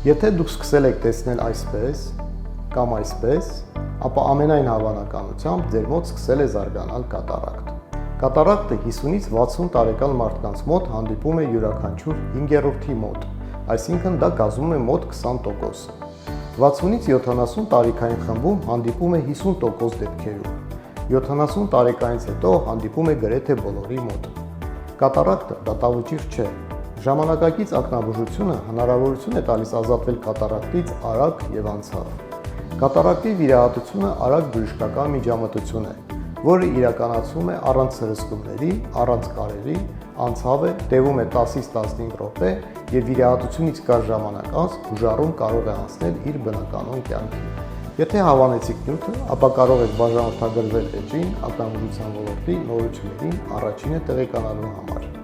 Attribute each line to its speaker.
Speaker 1: Եթե դուք սկսել եք տեսնել այսպես կամ այսպես, ապա ամենայն հավանականությամբ ձեր մոտ սկսել է զարգանալ կատարակտ։ Կատարակտը 50-ից 60 տարեկան մարդկանց մոտ հանդիպում է յուրաքանչյուր 5-րդի մոտ, այսինքն դա կազմում է մոտ 20%։ 60-ից 70 տարիքային խմբում հանդիպում է 50% դեպքերում, 70 տարեկանից հետո հանդիպում է գրեթե բոլորի մոտ։ Կատարակտը դատավճիռ չէ։ Ժամանակակից ակնաբուժությունը հնարավորություն է տալիս ազատվել կատարակտից արագ եւ անցավ։ Կատարակտի վիրահատությունը արագ բժշկական միջամտություն է, որը իրականացվում է առանց սրսկումների, առանց կարերի, անցավ է, տևում է 10-ից 15 րոպե եւ վիրահատությունից կարճ ժամանակ անց բուժառուն կարող է անցնել իր բնականոն կյանքին։ Եթե հավանեցիք նյութը, ապա կարող եք բաժանորդագրվել էջին ակնաբուժության ոլորտի նորություններին առաջինը տեղեկանալու համար։